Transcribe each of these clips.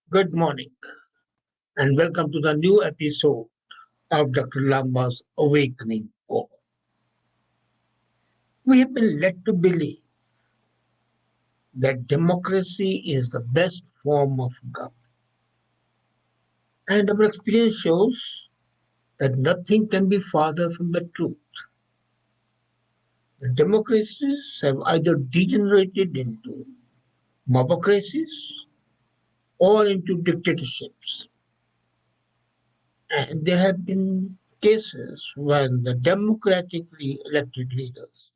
Good morning and welcome to the new episode of Dr. Lamba's Awakening Call. We have been led to believe that democracy is the best form of government, and our experience shows that nothing can be farther from the truth. The democracies have either degenerated into mobocracies or into dictatorships, and there have been cases when the democratically elected leaders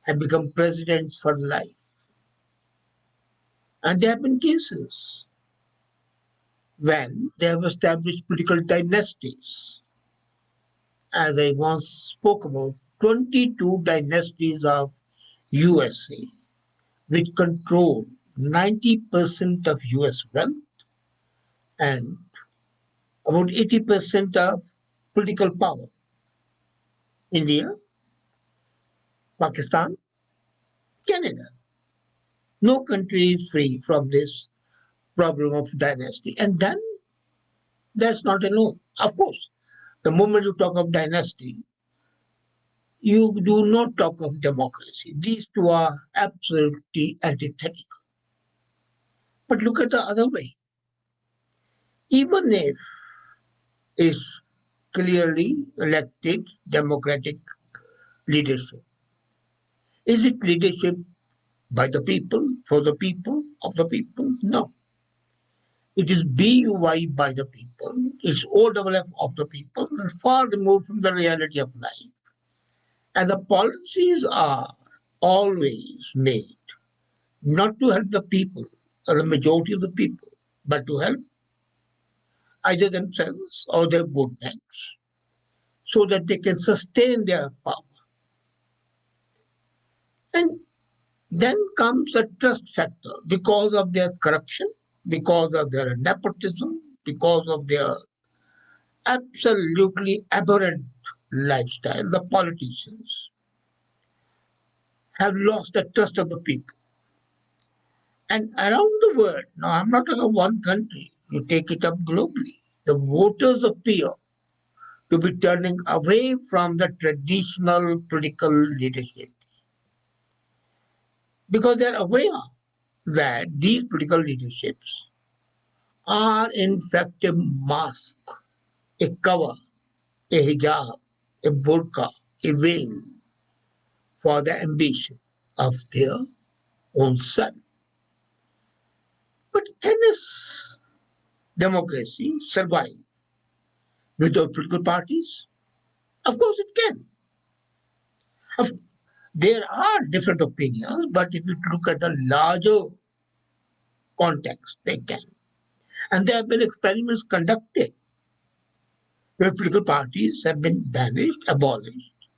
have become presidents for life. And there have been cases when they have established political dynasties. As I once spoke about, 22 dynasties of USA, which control 90% of US wealth and about 80% of political power. India, Pakistan, Canada. No country is free from this problem of dynasty. And then that's not alone. Of course, the moment you talk of dynasty, you do not talk of democracy. These two are absolutely antithetical. But look at the other way. Even if it's clearly elected democratic leadership, is it leadership by the people, for the people, of the people? No. It is BUY by the people. It's OFF of the people. They're far removed from the reality of life. And the policies are always made not to help the people or the majority of the people, but to help either themselves or their vote banks so that they can sustain their power. And then comes the trust factor because of their corruption, because of their nepotism, because of their absolutely aberrant lifestyle. The politicians have lost the trust of the people. And around the world, now I'm not talking about one country, you take it up globally, the voters appear to be turning away from the traditional political leadership because they're aware that these political leaderships are in fact a mask, a cover, a hijab, a burqa, a veil for the ambition of their own self. But can this democracy survive without political parties? Of course it can. Of, there are different opinions, but if you look at the larger context, they can. And there have been experiments conducted where political parties have been banished, abolished,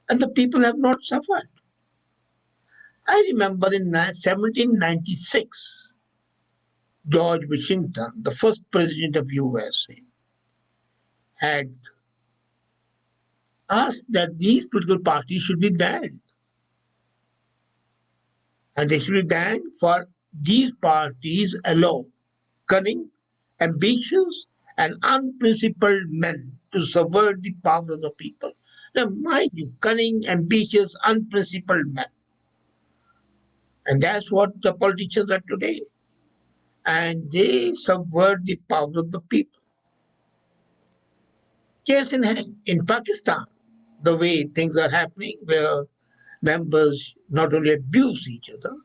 and the people have not suffered. I remember in 1796, George Washington, the first president of USA, had asked that these political parties should be banned. And they should be banned for these parties allow cunning, ambitious, and unprincipled men to subvert the power of the people. Now, mind you, cunning, ambitious, unprincipled men. And that's what the politicians are today. And they subvert the power of the people. Case in hand, in Pakistan, the way things are happening, where members not only abuse each other,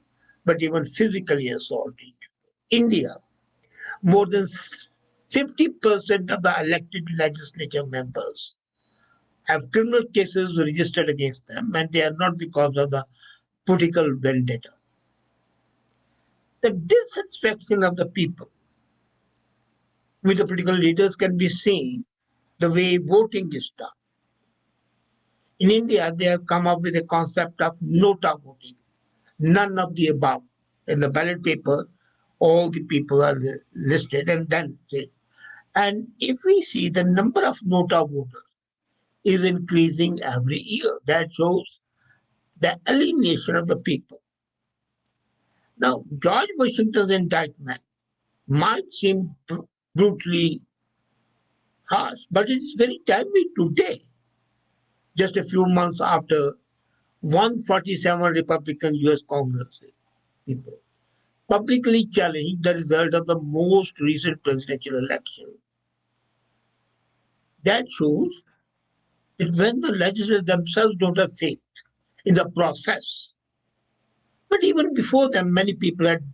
but even physically assault each other. India, more than 50% of the elected legislature members have criminal cases registered against them, and they are not because of the political vendetta. The dissatisfaction of the people with the political leaders can be seen the way voting is done. In India, they have come up with a concept of nota voting, none of the above. In the ballot paper, all the people are listed and then says. And if we see the number of nota voters is increasing every year, that shows the alienation of the people. Now, George Washington's indictment might seem brutally harsh, but it's very timely today, just a few months after 147 Republican US Congress people publicly challenged the result of the most recent presidential election. That shows that when the legislators themselves don't have faith in the process, but even before them, many people had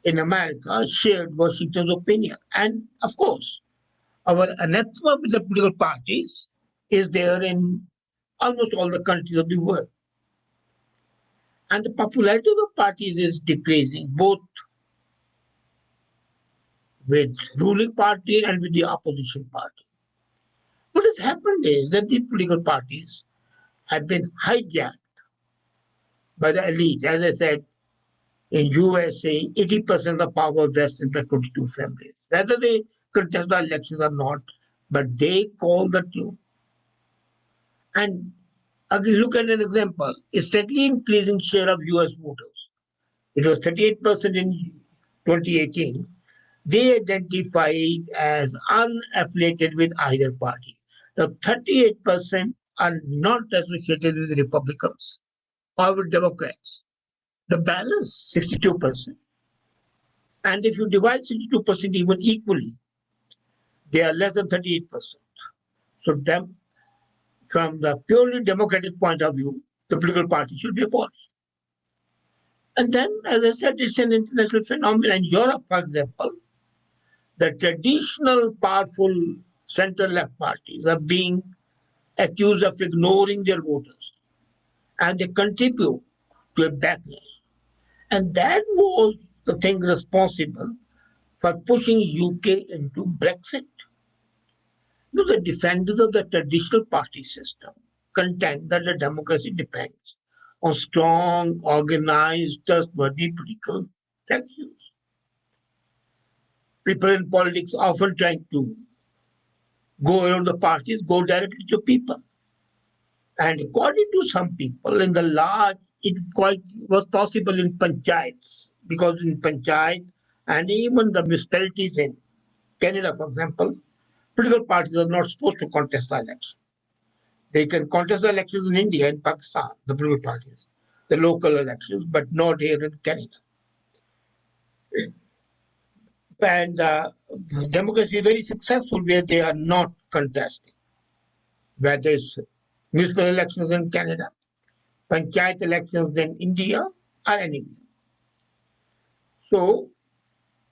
in America shared Washington's opinion. And of course, our anathema with the political parties is there in almost all the countries of the world. And the popularity of the parties is decreasing, both with ruling party and with the opposition party. What has happened is that the political parties have been hijacked by the elite. As I said, in USA, 80% of the power vests in the 22 families. Whether they contest the elections or not, but they call the tune. And again, look at an example. A steadily increasing share of US voters. It was 38% in 2018. They identified as unaffiliated with either party. Now, 38% are not associated with Republicans or with Democrats. The balance, 62%. And if you divide 62% even equally, they are less than 38%. So, from the purely democratic point of view, the political party should be abolished. And then, as I said, it's an international phenomenon. In Europe, for example, the traditional powerful center left parties are being accused of ignoring their voters, and they contribute to a backlash. And that was the thing responsible for pushing UK into Brexit. You know, the defenders of the traditional party system contend that the democracy depends on strong, organized, trustworthy political factions. People in politics often trying to go around the parties, go directly to people. And according to some people, in the large, it quite was possible in panchayats, because in panchayat and even the municipalities in Canada, for example, political parties are not supposed to contest the election. They can contest the elections in India and Pakistan, the political parties, the local elections, but not here in Canada. And democracy is very successful where they are not contesting, whether it's municipal elections in Canada, panchayat elections in India, or anywhere. So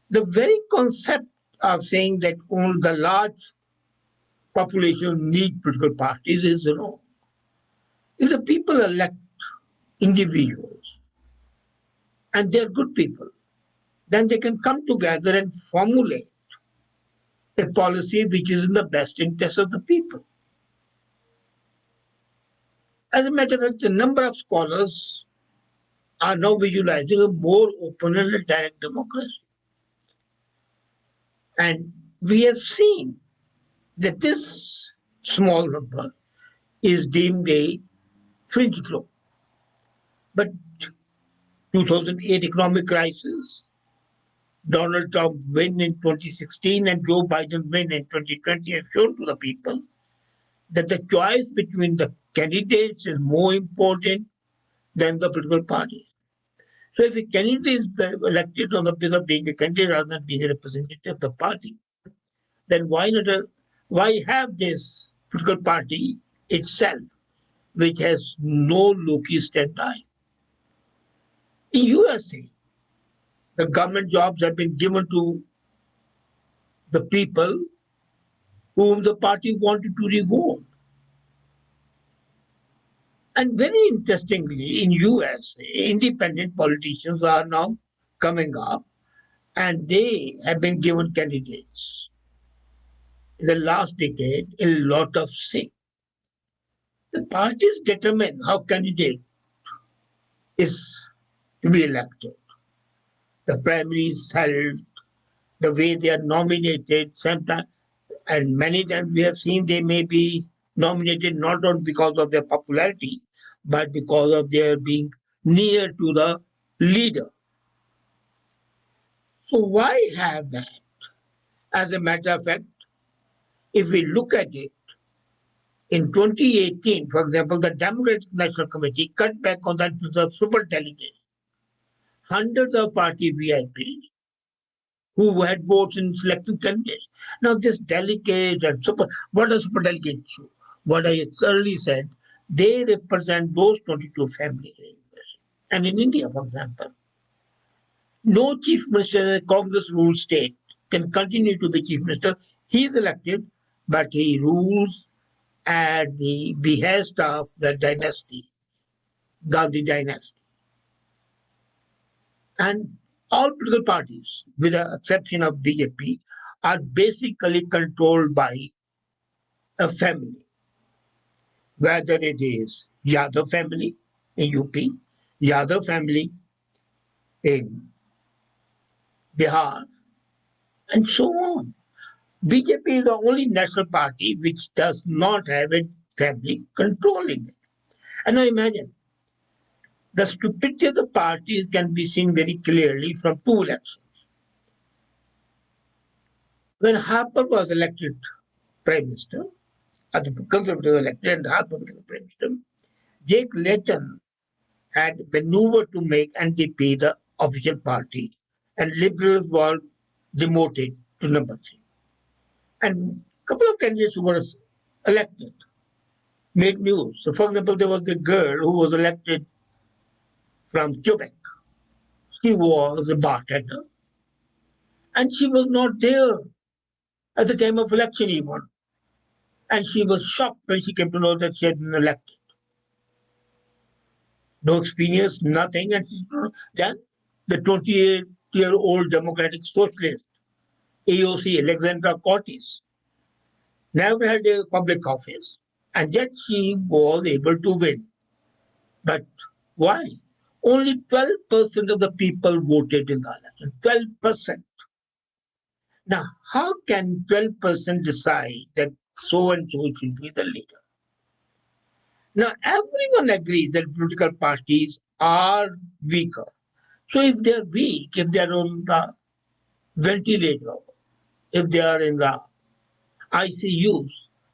the very concept of saying that only the large population need political parties is wrong. If the people elect individuals and they're good people, then they can come together and formulate a policy which is in the best interest of the people. As a matter of fact, a number of scholars are now visualizing a more open and a direct democracy. And we have seen that this small number is deemed a fringe group. But 2008 economic crisis, Donald Trump win in 2016 and Joe Biden win in 2020 have shown to the people that the choice between the candidates is more important than the political party. So if a candidate is elected on the basis of being a candidate rather than being a representative of the party, then why have this political party itself, which has no locus standi? In USA, the government jobs have been given to the people whom the party wanted to reward. And very interestingly, in US, independent politicians are now coming up and they have been given candidates in the last decade a lot of say. The parties determine how candidate is to be elected. The primaries held, the way they are nominated, sometimes and many times we have seen they may be nominated not only because of their popularity, but because of their being near to the leader. So why have that? As a matter of fact, if we look at it, in 2018, for example, the Democratic National Committee cut back on the super delegates. Hundreds of party VIPs who had votes in selecting candidates. Now, this delegate and what does super delegates do? What I earlier said, they represent those 22 families in US. And in India, for example, no chief minister in a Congress ruled state can continue to be chief minister. He is elected, but he rules at the behest of the dynasty, Gandhi dynasty. And all political parties, with the exception of BJP, are basically controlled by a family, whether it is Yadav family in UP, Yadav family in Bihar, and so on. BJP is the only national party which does not have a family controlling it. And now imagine, the stupidity of the parties can be seen very clearly from two elections. When Harper was elected Prime Minister, the Conservative elected and Harper became Prime Minister, Jake Layton had maneuvered to make NDP the official party, and Liberals were demoted to number three. And a couple of candidates who were elected made news. So, for example, there was the girl who was elected from Quebec. She was a bartender, and she was not there at the time of election even. And she was shocked when she came to know that she had been elected. No experience, nothing. And then the 28-year-old Democratic Socialist, AOC, Alexandra Cortez, never had a public office. And yet she was able to win. But why? Only 12% of the people voted in the election. 12%. Now, how can 12% decide that so and so should be the leader? Now, everyone agrees that political parties are weaker. So, if they're weak, if they're on the ventilator, if they are in the ICUs,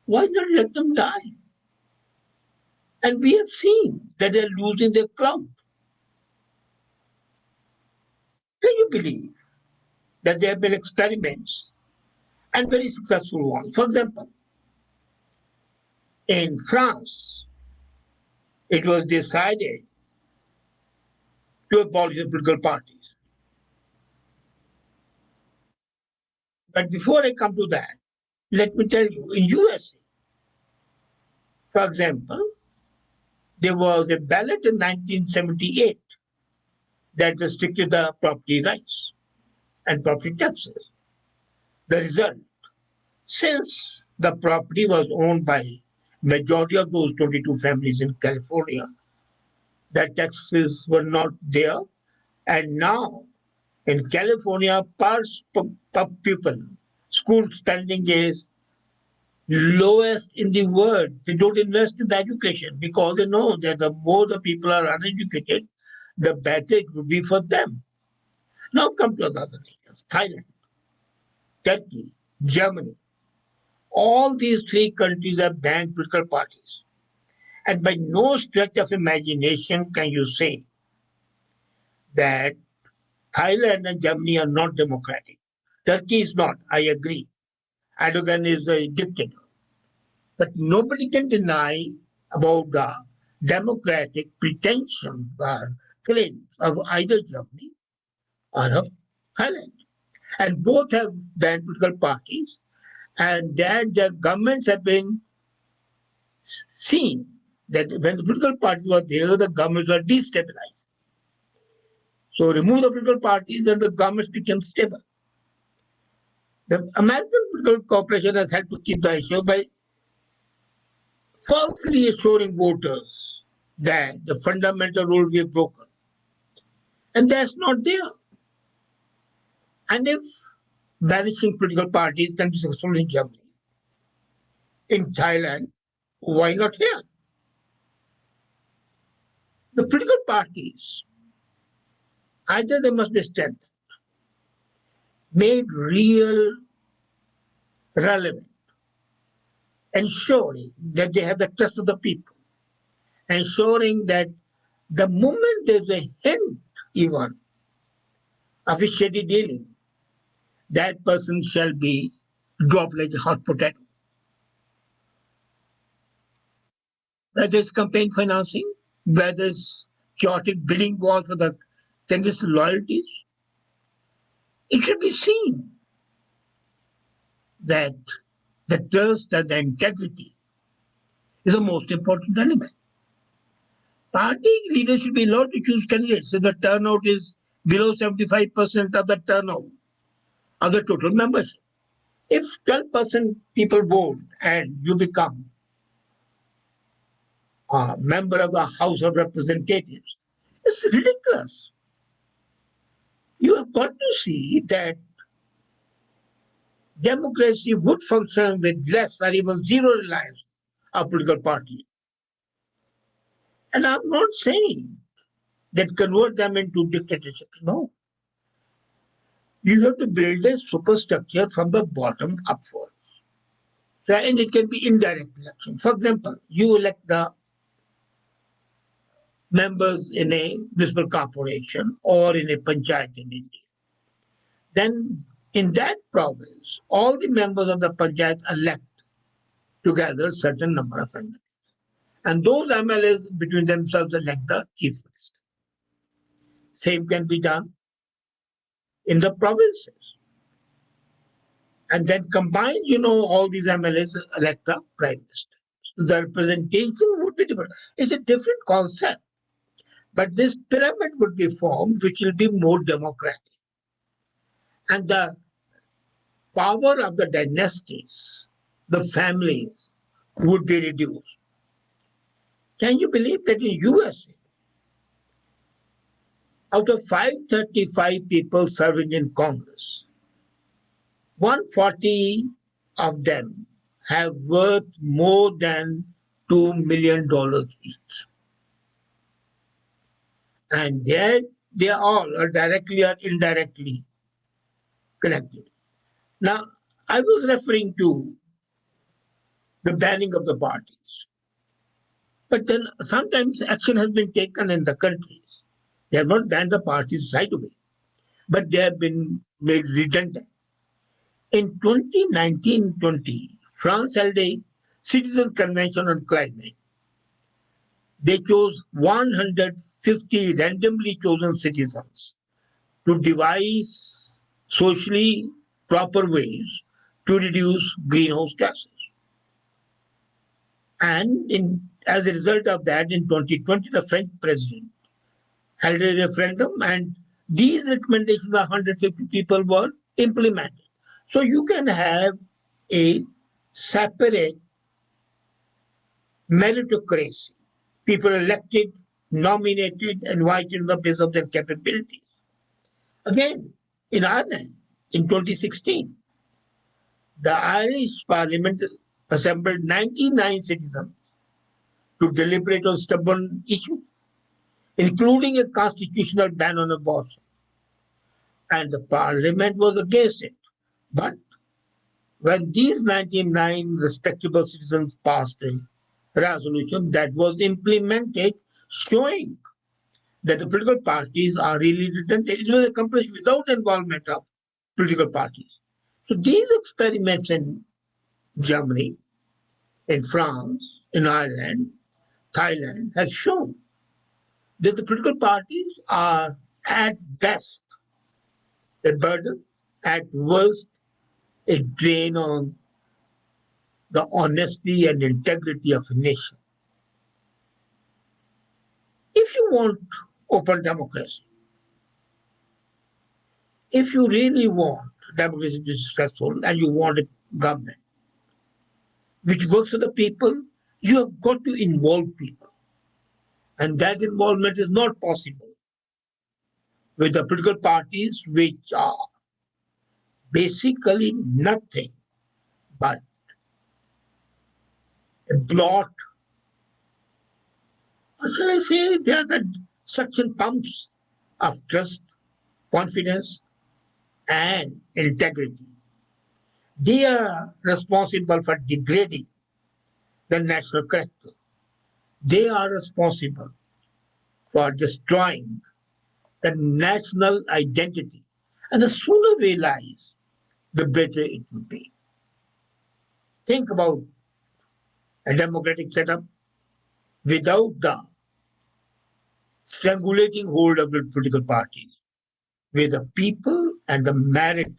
why not let them die? And we have seen that they're losing their clout. Can you believe that there have been experiments and very successful ones? For example, in France, it was decided to abolish the political parties. But before I come to that, let me tell you, in USA, for example, there was a ballot in 1978 that restricted the property rights and property taxes. The result, since the property was owned by majority of those 22 families in California, the taxes were not there. And now in California, per pupil, school spending is lowest in the world. They don't invest in the education because they know that the more the people are uneducated, the better it would be for them. Now come to other nations, Thailand, Turkey, Germany. All these three countries have banned political parties. And by no stretch of imagination can you say that Thailand and Germany are not democratic. Turkey is not, I agree. Erdogan is a dictator. But nobody can deny about the democratic pretensions or claims of either Germany or of Thailand. And both have banned political parties, and that the governments have been seen that when the political parties were there, the governments were destabilized. So remove the political parties and the governments became stable. The American political cooperation has had to keep the issue by falsely assuring voters that the fundamental rule we have broken. And that's not there. And if banishing political parties can be successful in Germany, in Thailand, why not here? The political parties, either they must be strengthened made real relevant, ensuring that they have the trust of the people, ensuring that the moment there's a hint even of a shady dealing, that person shall be dropped like a hot potato. Whether it's campaign financing, whether it's chaotic bidding war for the candidates' loyalties, it should be seen that the trust and the integrity is the most important element. Party leaders should be allowed to choose candidates if the turnout is below 75% of the turnout of the total membership. If 12% people vote and you become a member of the House of Representatives, it's ridiculous. You have got to see that democracy would function with less or even zero reliance on political parties. And I'm not saying that convert them into dictatorships. No. You have to build a superstructure from the bottom upward. So, and it can be indirect election. For example, you elect the members in a municipal corporation or in a panchayat in India. Then in that province, all the members of the panchayat elect together certain number of MLAs. And those MLAs between themselves elect the chief minister. Same can be done in the provinces. And then combined, all these MLAs elect the prime minister. So the representation would be different. It's a different concept. But this pyramid would be formed, which will be more democratic. And the power of the dynasties, the families, would be reduced. Can you believe that in USA, out of 535 people serving in Congress, 140 of them have worth more than $2 million each. And they all are directly or indirectly connected. Now, I was referring to the banning of the parties. But then sometimes action has been taken in the countries. They have not banned the parties right away, but they have been made redundant. In 2019-20, France held a citizens convention on climate. They chose 150 randomly chosen citizens to devise socially proper ways to reduce greenhouse gases. And as a result of that, in 2020, the French president held a referendum, and these recommendations of 150 people were implemented. So you can have a separate meritocracy. People elected, nominated, and invited on the basis of their capabilities. Again, in Ireland, in 2016, the Irish Parliament assembled 99 citizens to deliberate on stubborn issues, including a constitutional ban on abortion. And the Parliament was against it. But when these 99 respectable citizens passed a resolution that was implemented, showing that the political parties are really redundant, it was accomplished without involvement of political parties. So these experiments in Germany, in France, in Ireland, Thailand have shown that the political parties are at best a burden, at worst a drain on the honesty and integrity of a nation. If you want open democracy, if you really want democracy to be successful and you want a government which works for the people, you have got to involve people. And that involvement is not possible with the political parties, which are basically nothing but a blot, or shall I say, they are the suction pumps of trust, confidence, and integrity. They are responsible for degrading the national character. They are responsible for destroying the national identity. And the sooner we realize, the better it will be. Think about a democratic setup without the strangulating hold of the political parties, where the people and the merit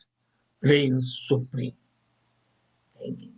reigns supreme. Thank you.